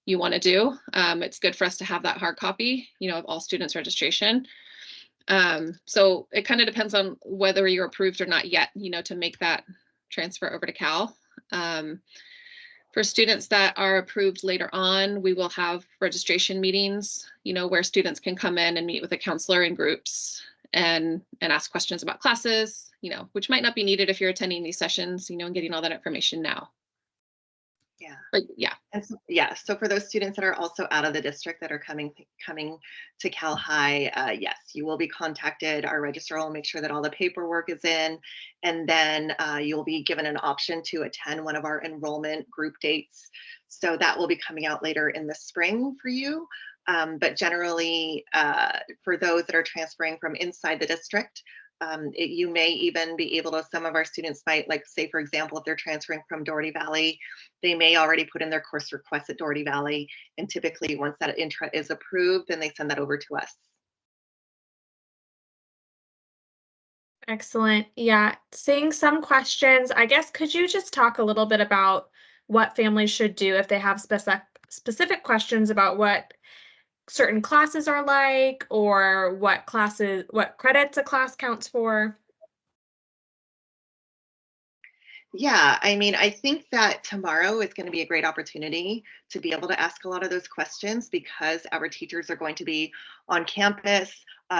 you want to do. It's good for us to have that hard copy, of all students' registration. So it kind of depends on whether you're approved or not yet, to make that transfer over to Cal. For students that are approved later on, we will have registration meetings, where students can come in and meet with a counselor in groups and ask questions about classes, which might not be needed if you're attending these sessions, and getting all that information now. Yeah. But yeah. And so, yeah. So for those students that are also out of the district that are coming to Cal High, yes, you will be contacted. Our registrar will make sure that all the paperwork is in, and then you'll be given an option to attend one of our enrollment group dates. So that will be coming out later in the spring for you. But generally, for those that are transferring from inside the district, you may even be able to, some of our students might, like, say, for example, if they're transferring from Doherty Valley, they may already put in their course request at Doherty Valley. And typically once that intra is approved, then they send that over to us. Excellent. Yeah, seeing some questions, I guess, could you just talk a little bit about what families should do if they have specific questions about what certain classes are like, or what credits a class counts for? Yeah, I mean, I think that tomorrow is going to be a great opportunity to be able to ask a lot of those questions, because our teachers are going to be on campus.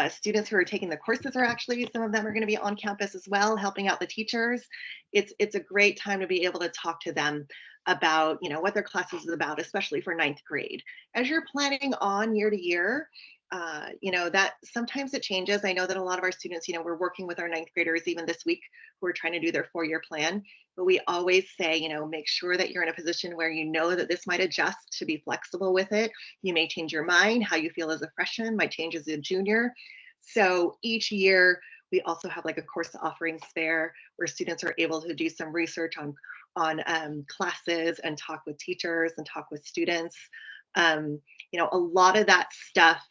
Students who are taking the courses are actually, some of them are going to be on campus as well, helping out the teachers. It's a great time to be able to talk to them about, what their classes is about, especially for 9th grade. As you're planning on year to year, that sometimes it changes. I know that a lot of our students, we're working with our 9th graders even this week who are trying to do their 4-year plan. But we always say, make sure that you're in a position where that this might adjust, to be flexible with it. You may change your mind. How you feel as a freshman might change as a junior. So each year we also have like a course offerings fair where students are able to do some research on classes and talk with teachers and talk with students. A lot of that stuff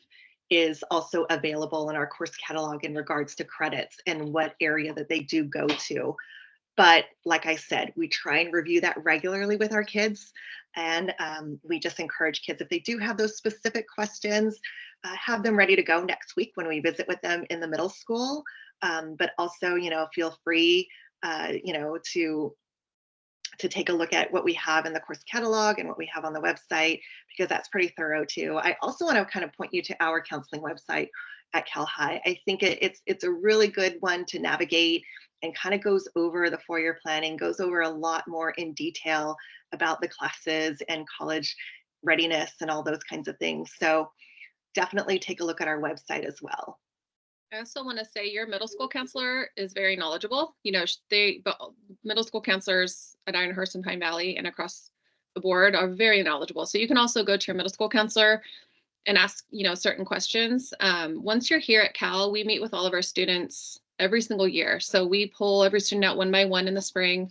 is also available in our course catalog in regards to credits and what area that they do go to. But like I said, we try and review that regularly with our kids. And we just encourage kids, if they do have those specific questions, have them ready to go next week when we visit with them in the middle school. But also, feel free, to take a look at what we have in the course catalog and what we have on the website, because that's pretty thorough too. I also want to kind of point you to our counseling website at Cal High. I think it's a really good one to navigate, and kind of goes over the 4-year planning, goes over a lot more in detail about the classes and college readiness and all those kinds of things. So definitely take a look at our website as well. I also want to say your middle school counselor is very knowledgeable. But middle school counselors at Ironhurst and Pine Valley and across the board are very knowledgeable. So you can also go to your middle school counselor and ask, certain questions. Once you're here at Cal, we meet with all of our students every single year. So we pull every student out one by one in the spring,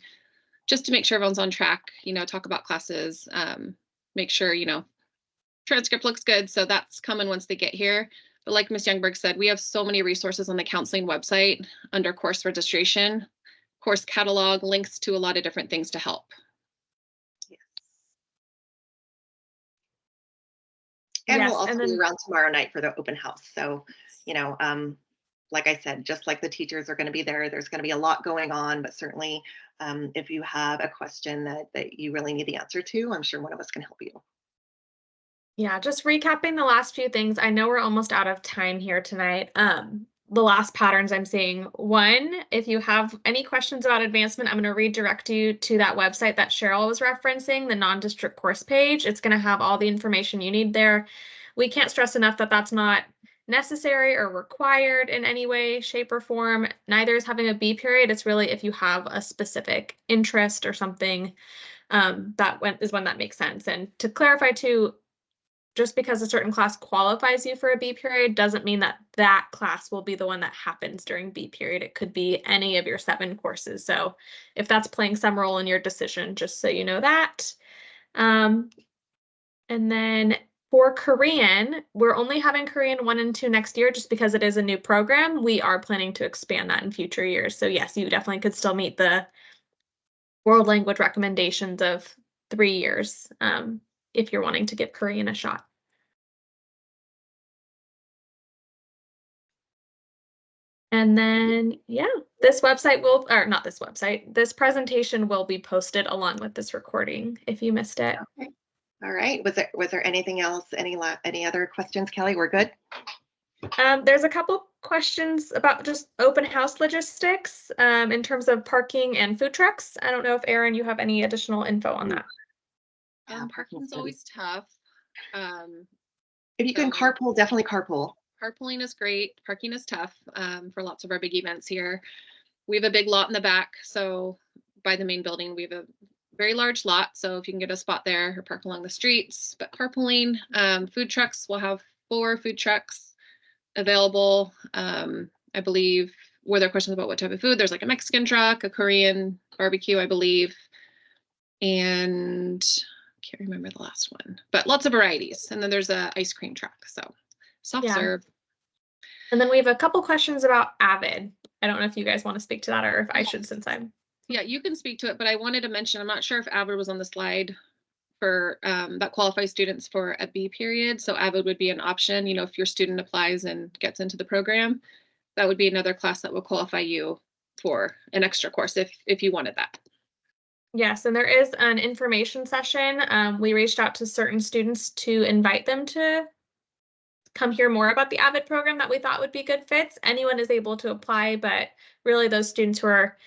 just to make sure everyone's on track, talk about classes, make sure, transcript looks good. So that's coming once they get here. But like Ms. Youngberg said, we have so many resources on the counseling website under course registration, course catalog, links to a lot of different things to help. Yes. And Yes, we'll also and be then around tomorrow night for the open house. So, like I said, just like the teachers are going to be there, there's going to be a lot going on, but certainly if you have a question that you really need the answer to, I'm sure one of us can help you. yeah, just recapping the last few things. I know we're almost out of time here tonight. The last patterns I'm seeing. One, if you have any questions about advancement, I'm going to redirect you to that website that Cheryl was referencing, the non-district course page. It's going to have all the information you need there. We can't stress enough that that's not necessary or required in any way, shape, or form. Neither is having a B period. It's really if you have a specific interest or something, is when that makes sense. And to clarify too, just because a certain class qualifies you for a B period doesn't mean that that class will be the one that happens during B period. It could be any of your 7 courses. So if that's playing some role in your decision, just so you know that. And then for Korean, we're only having Korean 1 and 2 next year just because it is a new program. We are planning to expand that in future years. So yes, you definitely could still meet the world language recommendations of 3 years if you're wanting to give Korean a shot. And then, yeah, this website will, or not this website, this presentation will be posted along with this recording if you missed it. Okay. All right. Was there anything else? Any other questions, Kelly? We're good. There's a couple questions about just open house logistics in terms of parking and food trucks. I don't know if Erin, you have any additional info on that. Yeah, Parking's always tough. If you can so- carpool, definitely carpool. Carpooling is great. Parking is tough for lots of our big events here. We have a big lot in the back. So by the main building, we have a very large lot. So if you can get a spot there or park along the streets, but carpooling, food trucks, we'll have 4 food trucks available. I believe, were there questions about what type of food? There's like a Mexican truck, a Korean barbecue, I believe. And I can't remember the last one, but lots of varieties. And then there's a ice cream truck. So soft serve. And then we have a couple questions about Avid. I don't know if you guys want to speak to that or if I should, since I'm. Yeah, you can speak to it, but I wanted to mention, I'm not sure if Avid was on the slide for that qualifies students for a B period. So Avid would be an option, you know, if your student applies and gets into the program, that would be another class that will qualify you for an extra course if you wanted that. Yes, and there is an information session. We reached out to certain students to invite them to come hear more about the Avid program that we thought would be good fits. Anyone is able to apply, but really those students who are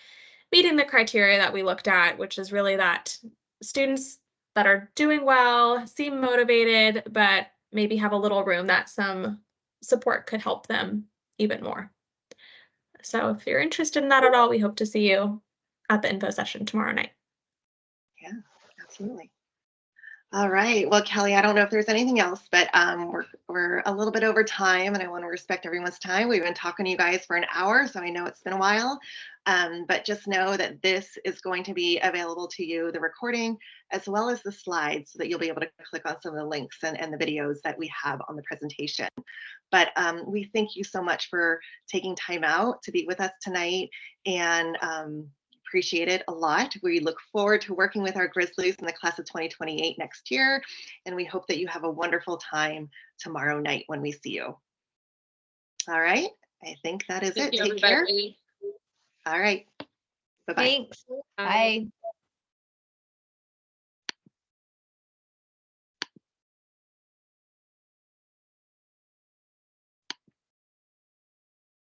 meeting the criteria that we looked at, which is really that students that are doing well, seem motivated, but maybe have a little room that some support could help them even more. So if you're interested in that at all, we hope to see you at the info session tomorrow night. Yeah, absolutely. All right. Well, Kelly, I don't know if there's anything else, but we're a little bit over time, and I want to respect everyone's time. We've been talking to you guys for an hour, so I know it's been a while. But just know that this is going to be available to you, the recording, as well as the slides, so that you'll be able to click on some of the links and the videos that we have on the presentation. But we thank you so much for taking time out to be with us tonight, and appreciate it a lot. We look forward to working with our Grizzlies in the class of 2028 next year, and we hope that you have a wonderful time tomorrow night when we see you. All right, I think that is it. Take care. All right, bye-bye. Thanks. Bye.